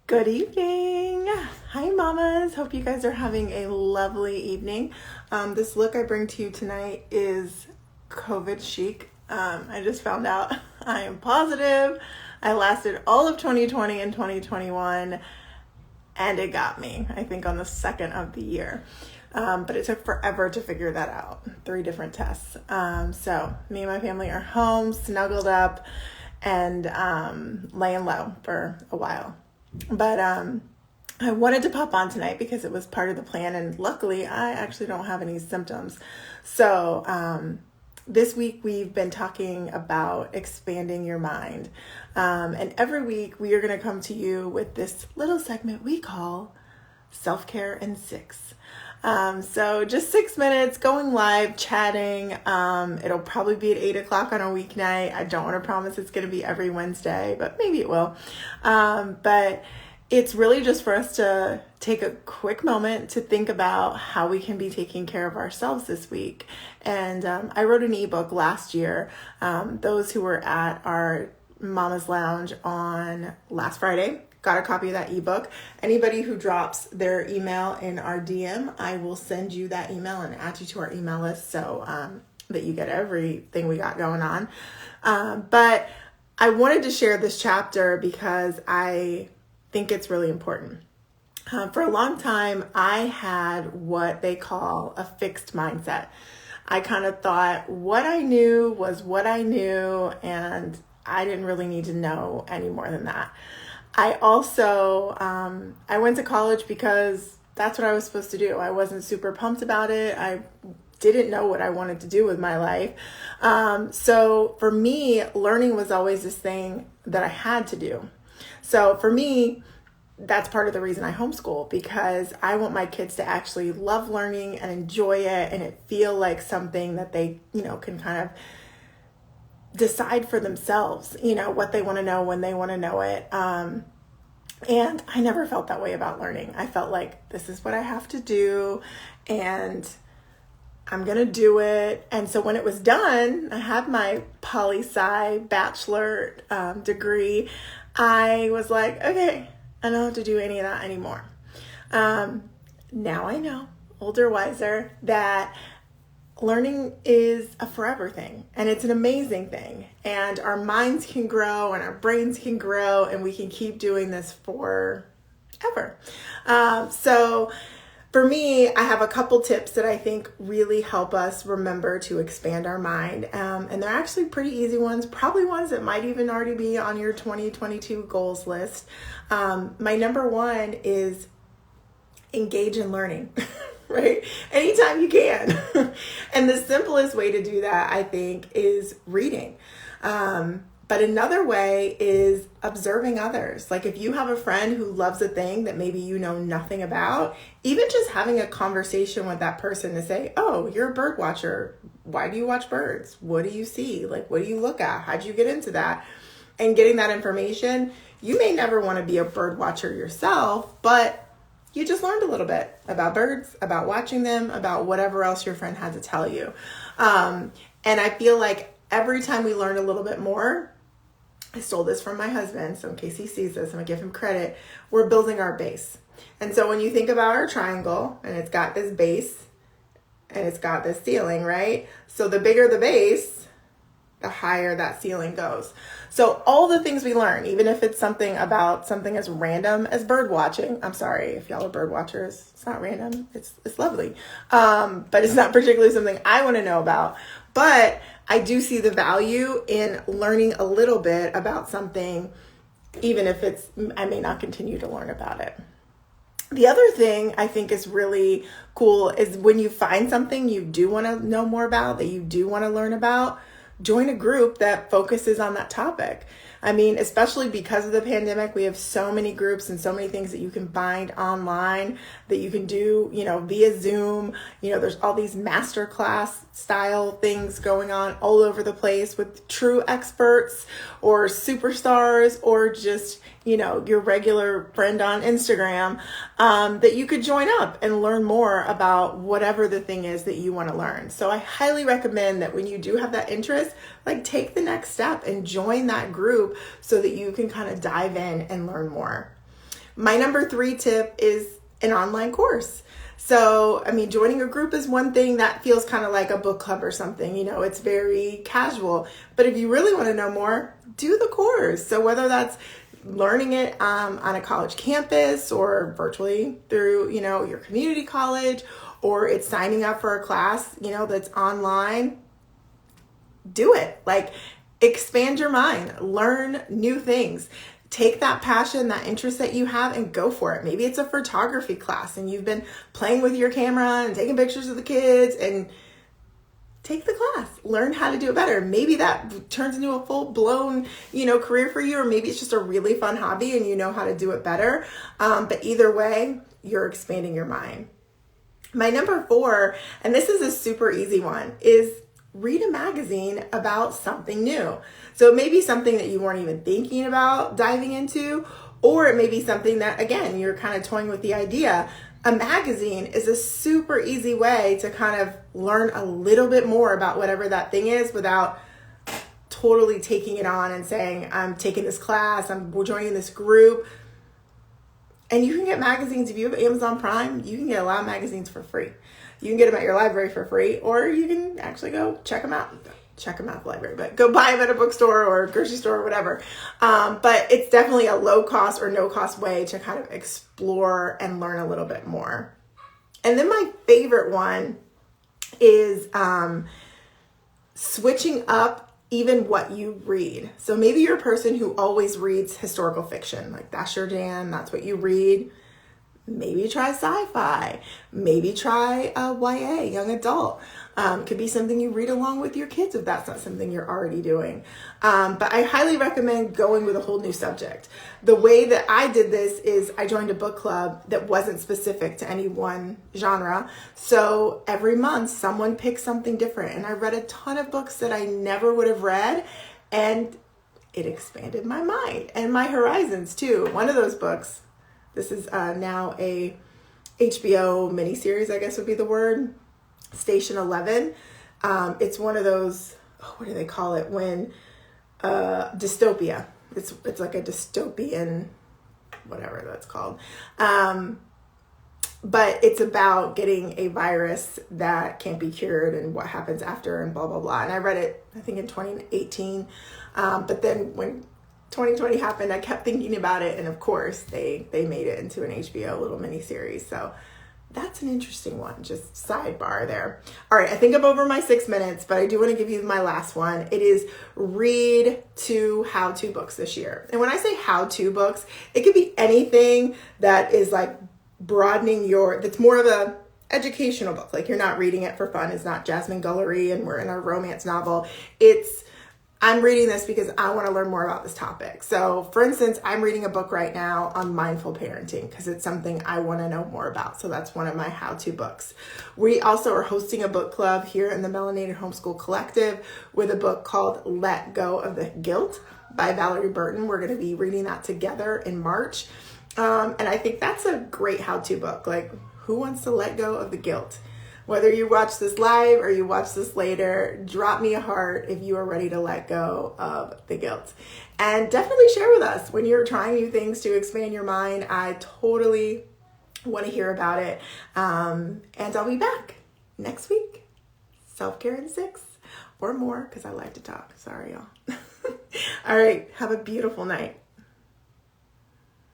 Good evening. Hi, mamas. Hope you guys are having a lovely evening. This look I bring to you tonight is COVID chic. I just found out I am positive. I lasted all of 2020 and 2021, and it got me, I think, on the second of the year. But it took forever to figure that out. 3 different tests. So me and my family are home, snuggled up, and laying low for a while. But I wanted to pop on tonight because it was part of the plan, and luckily I actually don't have any symptoms. So this week we've been talking about expanding your mind, and every week we are going to come to you with this little segment we call Self-Care in 6. So just 6 minutes going live, chatting. It'll probably be at 8 o'clock on a weeknight. I don't want to promise it's going to be every Wednesday, but maybe it will. But it's really just for us to take a quick moment to think about how we can be taking care of ourselves this week. And I wrote an ebook last year. Those who were at our Mama's Lounge on last Friday got a copy of that ebook. Anybody who drops their email in our DM, I will send you that email and add you to our email list so that you get everything we got going on. But I wanted to share this chapter because I think it's really important. For a long time, I had what they call a fixed mindset. I kind of thought what I knew was what I knew, and I didn't really need to know any more than that. I also, I went to college because that's what I was supposed to do. I wasn't super pumped about it. I didn't know what I wanted to do with my life. So for me, learning was always this thing that I had to do. So for me, that's part of the reason I homeschool, because I want my kids to actually love learning and enjoy it, and it feel like something that they, can kind of decide for themselves, what they want to know when they want to know it. And I never felt that way about learning. I felt like this is what I have to do and I'm going to do it. And so when it was done, I had my poli-sci bachelor degree. I was like, okay, I don't have to do any of that anymore. Now I know, older, wiser, that learning is a forever thing, and it's an amazing thing, and our minds can grow and our brains can grow, and we can keep doing this forever. So for me, I have a couple tips that I think really help us remember to expand our mind, and they're actually pretty easy ones, probably ones that might even already be on your 2022 goals list. My number one is engage in learning. Right? Anytime you can. And the simplest way to do that, I think, is reading. But another way is observing others. Like if you have a friend who loves a thing that maybe you know nothing about, even just having a conversation with that person to say, oh, you're a bird watcher. Why do you watch birds? What do you see? Like, what do you look at? How'd you get into that? And getting that information, you may never want to be a bird watcher yourself, but you just learned a little bit about birds, about watching them, about whatever else your friend had to tell you. And I feel like every time we learn a little bit more, I stole this from my husband, so in case he sees this, I'm gonna give him credit, we're building our base. And so when you think about our triangle, and it's got this base, and it's got this ceiling, right? So the bigger the base, the higher that ceiling goes. So all the things we learn, even if it's something as random as bird watching, I'm sorry if y'all are bird watchers, it's not random, it's lovely. But it's not particularly something I want to know about. But I do see the value in learning a little bit about something, even if I may not continue to learn about it. The other thing I think is really cool is when you find something you do want to know more about, that you do want to learn about, join a group that focuses on that topic. I mean, especially because of the pandemic, we have so many groups and so many things that you can find online that you can do, via Zoom. There's all these masterclass style things going on all over the place with true experts or superstars or just, your regular friend on Instagram, that you could join up and learn more about whatever the thing is that you want to learn. So I highly recommend that when you do have that interest, take the next step and join that group so that you can kind of dive in and learn more. My number 3 tip is an online course. So, I mean, joining a group is one thing that feels kind of like a book club or something, it's very casual. But if you really want to know more, do the course. So whether that's learning it on a college campus or virtually through, your community college, or it's signing up for a class, that's online, do it. Like, expand your mind, learn new things. Take that passion, that interest that you have, and go for it. Maybe it's a photography class and you've been playing with your camera and taking pictures of the kids, and take the class. Learn how to do it better. Maybe that turns into a full-blown, career for you, or maybe it's just a really fun hobby and you know how to do it better. But either way, you're expanding your mind. My number 4, and this is a super easy one, is read a magazine about something new. So it may be something that you weren't even thinking about diving into, or it may be something that, again, you're kind of toying with the idea. A magazine is a super easy way to kind of learn a little bit more about whatever that thing is without totally taking it on and saying, I'm taking this class, I'm joining this group. And you can get magazines. If you have Amazon Prime, you can get a lot of magazines for free. You can get them at your library for free, or you can actually go check them out. Check them out at the library, but go buy them at a bookstore or grocery store or whatever. But it's definitely a low cost or no cost way to kind of explore and learn a little bit more. And then my favorite one is switching up even what you read. So maybe you're a person who always reads historical fiction, like that's your jam, that's what you read. Maybe try sci-fi. Maybe try YA, young adult. Could be something you read along with your kids if that's not something you're already doing. But I highly recommend going with a whole new subject. The way that I did this is I joined a book club that wasn't specific to any one genre. So every month someone picked something different, and I read a ton of books that I never would have read, and it expanded my mind and my horizons too. One of those books, this is now a HBO miniseries, I guess would be the word, Station 11. It's one of those, what do they call it? When dystopia. It's like a dystopian, whatever that's called. But it's about getting a virus that can't be cured and what happens after and blah, blah, blah. And I read it, I think in 2018. But then when 2020 happened, I kept thinking about it, and of course they made it into an HBO little mini series. So that's an interesting one, just sidebar there. All right, I think I'm over my 6 minutes, but I do want to give you my last one. It is read 2 how-to books this year. And when I say how-to books, it could be anything that is like broadening that's more of a educational book. Like you're not reading it for fun. It's not Jasmine Guillory and we're in a romance novel. I'm reading this because I want to learn more about this topic. So for instance, I'm reading a book right now on mindful parenting because it's something I want to know more about. So that's one of my how-to books. We also are hosting a book club here in the Melanated Homeschool Collective with a book called Let Go of the Guilt by Valerie Burton. We're going to be reading that together in March. And I think that's a great how-to book. Like, who wants to let go of the guilt? Whether you watch this live or you watch this later, drop me a heart if you are ready to let go of the guilt. And definitely share with us when you're trying new things to expand your mind. I totally want to hear about it. And I'll be back next week. Self-care in 6 or more, because I like to talk. Sorry, y'all. All right. Have a beautiful night.